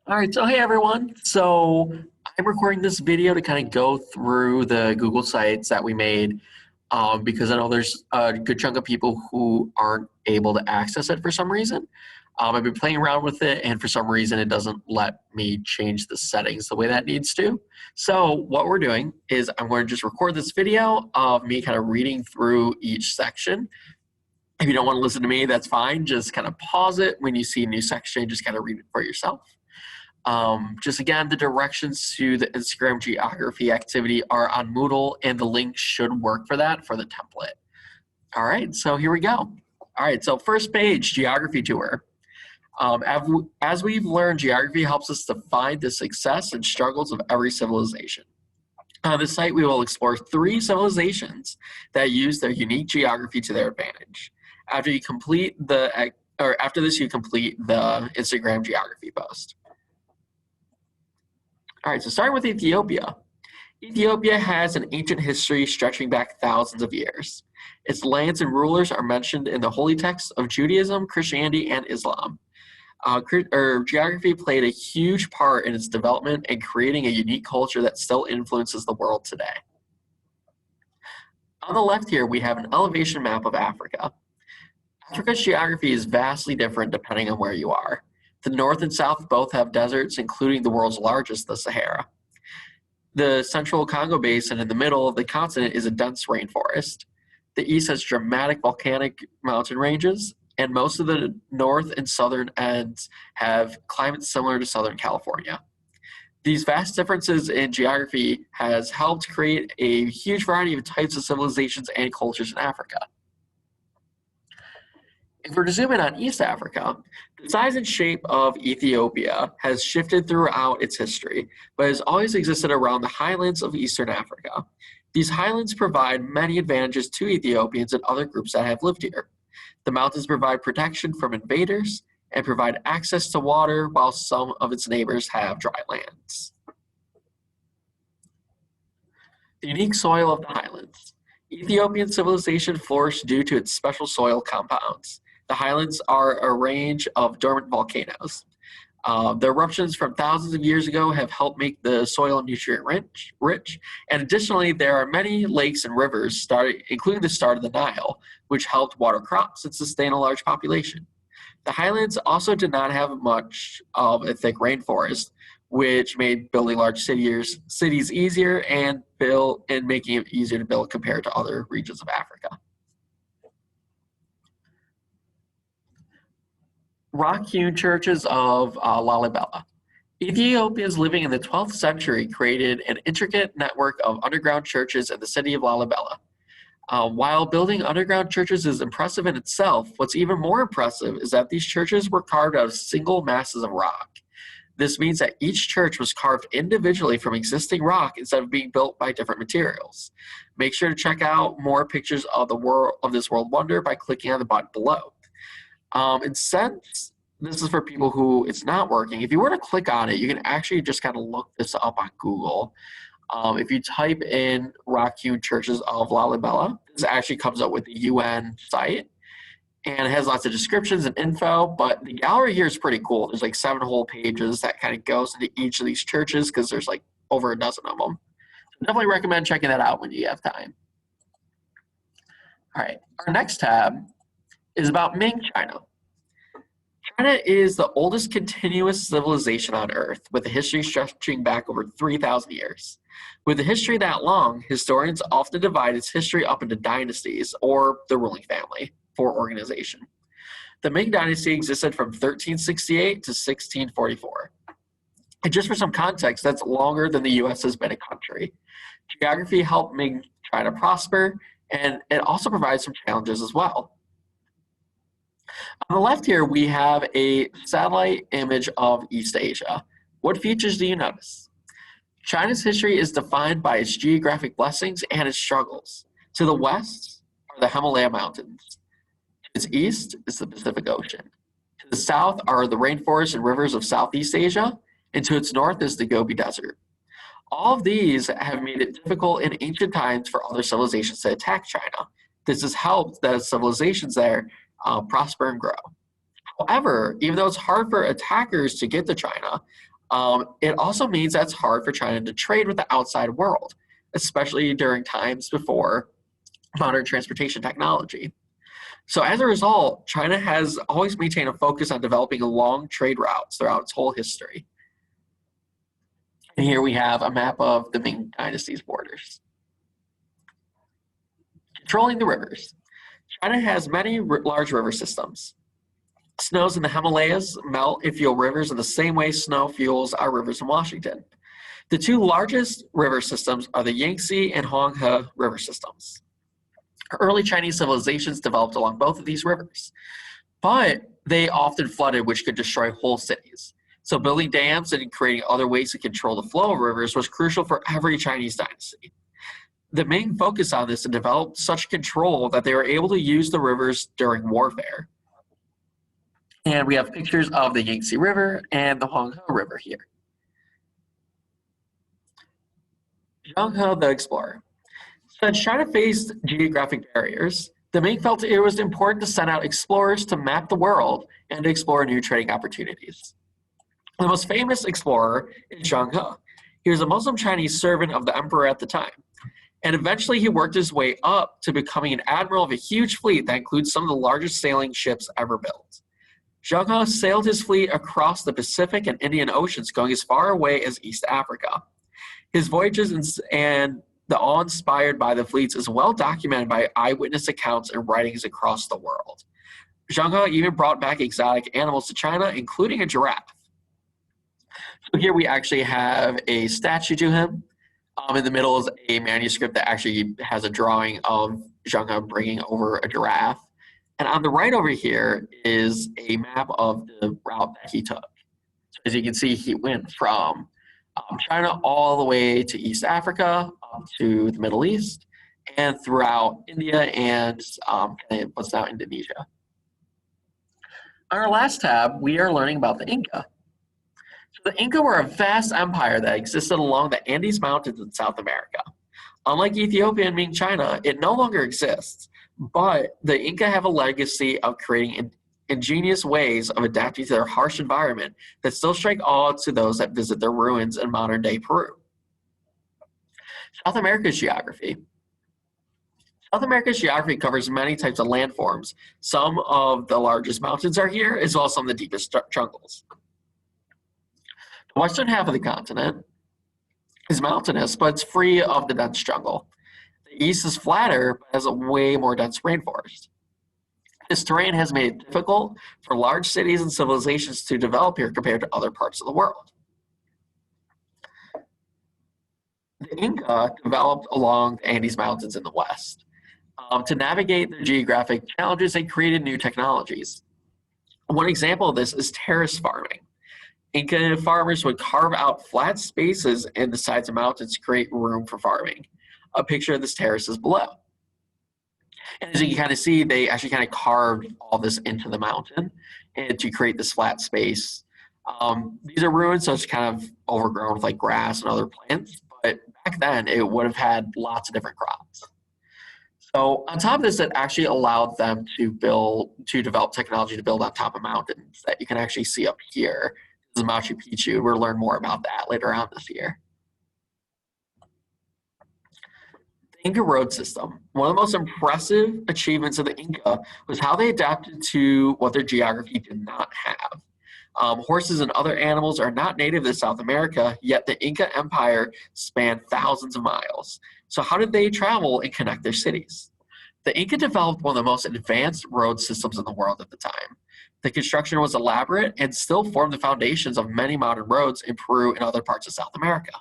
All right, so hey everyone. So I'm recording this video to kind of go through the Google Sites that we made because I know there's a good chunk of people who aren't able to access it for some reason. I've been playing around with it, and for some reason, it doesn't let me change the settings the way that needs to. So what we're doing is I'm going to just record this video of me kind of reading through each section. If you don't want to listen to me, that's fine. Just kind of pause it when you see a new section, just kind of read it for yourself. Just again, the directions to the Instagram geography activity are on Moodle, and the link should work for that for the template. All right, so here we go. All right, so first page, geography tour. As we've learned, geography helps us define the success and struggles of every civilization. On this site, we will explore 3 civilizations that use their unique geography to their advantage. After this, you complete the Instagram geography post. All right, so starting with Ethiopia. Ethiopia has an ancient history stretching back thousands of years. Its lands and rulers are mentioned in the holy texts of Judaism, Christianity, and Islam. Geography played a huge part in its development and creating a unique culture that still influences the world today. On the left here, we have an elevation map of Africa. Africa's geography is vastly different depending on where you are. The north and south both have deserts, including the world's largest, the Sahara. The central Congo Basin in the middle of the continent is a dense rainforest. The east has dramatic volcanic mountain ranges, and most of the north and southern ends have climates similar to Southern California. These vast differences in geography has helped create a huge variety of types of civilizations and cultures in Africa. If we're to zoom in on East Africa, the size and shape of Ethiopia has shifted throughout its history, but has always existed around the highlands of Eastern Africa. These highlands provide many advantages to Ethiopians and other groups that have lived here. The mountains provide protection from invaders and provide access to water, while some of its neighbors have dry lands. The unique soil of the highlands. Ethiopian civilization flourished due to its special soil compounds. The highlands are a range of dormant volcanoes. The eruptions from thousands of years ago have helped make the soil nutrient-rich, and additionally, there are many lakes and rivers, including the start of the Nile, which helped water crops and sustain a large population. The highlands also did not have much of a thick rainforest, which made building large cities easier and making it easier to build compared to other regions of Africa. Rock-hewn churches of Lalibela. Ethiopians living in the 12th century created an intricate network of underground churches in the city of Lalibela. While building underground churches is impressive in itself, what's even more impressive is that these churches were carved out of single masses of rock. This means that each church was carved individually from existing rock instead of being built by different materials. Make sure to check out more pictures of this world wonder by clicking on the button below. And since this is for people who it's not working, if you were to click on it, you can actually just kind of look this up on Google. If you type in rock-hewn churches of Lalibela, this actually comes up with the UN site, and it has lots of descriptions and info, but the gallery here is pretty cool. There's like 7 whole pages that kind of goes into each of these churches because there's like over a dozen of them. So definitely recommend checking that out when you have time. All right, our next tab is about Ming China. China is the oldest continuous civilization on Earth, with a history stretching back over 3,000 years. With a history that long, historians often divide its history up into dynasties, or the ruling family, for organization. The Ming Dynasty existed from 1368 to 1644. And just for some context, that's longer than the U.S. has been a country. Geography helped Ming China prosper, and it also provides some challenges as well. On the left here, we have a satellite image of East Asia. What features do you notice? China's history is defined by its geographic blessings and its struggles. To the west are the Himalaya Mountains. To its east is the Pacific Ocean. To the south are the rainforests and rivers of Southeast Asia, and to its north is the Gobi Desert. All of these have made it difficult in ancient times for other civilizations to attack China. This has helped that civilizations there prosper and grow. However, even though it's hard for attackers to get to China, It also means that it's hard for China to trade with the outside world, especially during times before modern transportation technology. So as a result, China has always maintained a focus on developing long trade routes throughout its whole history. And here we have a map of the Ming Dynasty's borders. Controlling the rivers. China has many large river systems. Snows in the Himalayas melt and fuel rivers in the same way snow fuels our rivers in Washington. The two largest river systems are the Yangtze and Huanghe river systems. Early Chinese civilizations developed along both of these rivers, but they often flooded, which could destroy whole cities. So building dams and creating other ways to control the flow of rivers was crucial for every Chinese dynasty. The Ming focused on this and developed such control that they were able to use the rivers during warfare. And we have pictures of the Yangtze River and the Huanghe River here. Zheng He the Explorer. Since China faced geographic barriers, the Ming felt it was important to send out explorers to map the world and to explore new trading opportunities. The most famous explorer is Zheng He. He was a Muslim Chinese servant of the emperor at the time, and eventually he worked his way up to becoming an admiral of a huge fleet that includes some of the largest sailing ships ever built. Zheng He sailed his fleet across the Pacific and Indian Oceans, going as far away as East Africa. His voyages and the awe inspired by the fleets is well documented by eyewitness accounts and writings across the world. Zheng He even brought back exotic animals to China, including a giraffe. So here we actually have a statue to him. In the middle is a manuscript that actually has a drawing of Zheng He bringing over a giraffe. And on the right over here is a map of the route that he took. So as you can see, he went from China all the way to East Africa, to the Middle East, and throughout India and what's now Indonesia. On our last tab, we are learning about the Inca. So the Inca were a vast empire that existed along the Andes Mountains in South America. Unlike Ethiopia and Ming China, it no longer exists, but the Inca have a legacy of creating ingenious ways of adapting to their harsh environment that still strike awe to those that visit their ruins in modern-day Peru. South America's geography. South America's geography covers many types of landforms. Some of the largest mountains are here, as well as some of the deepest jungles. The western half of the continent is mountainous, but it's free of the dense jungle. The east is flatter, but has a way more dense rainforest. This terrain has made it difficult for large cities and civilizations to develop here compared to other parts of the world. The Inca developed along the Andes Mountains in the west. To navigate the geographic challenges, they created new technologies. One example of this is terrace farming. Inca farmers would carve out flat spaces in the sides of mountains to create room for farming. A picture of this terrace is below. And as you can kind of see, they actually kind of carved all this into the mountain and to create this flat space. These are ruins, so it's kind of overgrown with like grass and other plants. But back then, it would have had lots of different crops. So on top of this, it actually allowed them to develop technology to build on top of mountains that you can actually see up here. This is Machu Picchu. We'll learn more about that later on this year. The Inca road system. One of the most impressive achievements of the Inca was how they adapted to what their geography did not have. Horses and other animals are not native to South America, yet the Inca Empire spanned thousands of miles. So how did they travel and connect their cities? The Inca developed one of the most advanced road systems in the world at the time. The construction was elaborate and still formed the foundations of many modern roads in Peru and other parts of South America.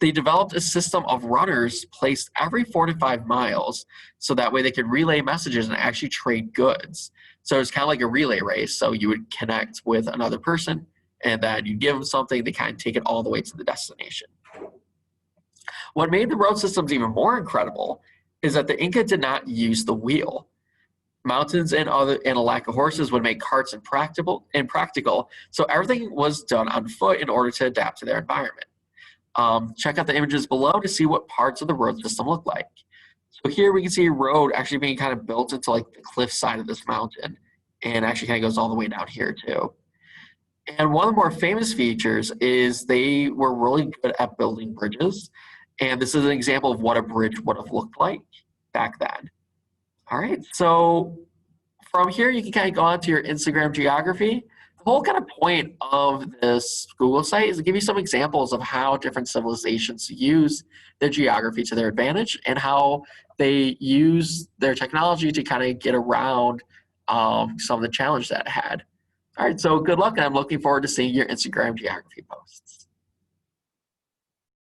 They developed a system of runners placed every 4 to 5 miles, so that way they could relay messages and actually trade goods. So it's kind of like a relay race. So you would connect with another person, and then you give them something, they kind of take it all the way to the destination. What made the road systems even more incredible is that the Inca did not use the wheel. Mountains and a lack of horses would make carts impractical, so everything was done on foot in order to adapt to their environment. Check out the images below to see what parts of the road system look like. So here we can see a road actually being kind of built into like the cliff side of this mountain, and actually kind of goes all the way down here too. And one of the more famous features is they were really good at building bridges. And this is an example of what a bridge would have looked like back then. All right, so from here, you can kind of go on to your Instagram geography. The whole kind of point of this Google site is to give you some examples of how different civilizations use their geography to their advantage and how they use their technology to kind of get around some of the challenges that it had. All right, so good luck, and I'm looking forward to seeing your Instagram geography posts.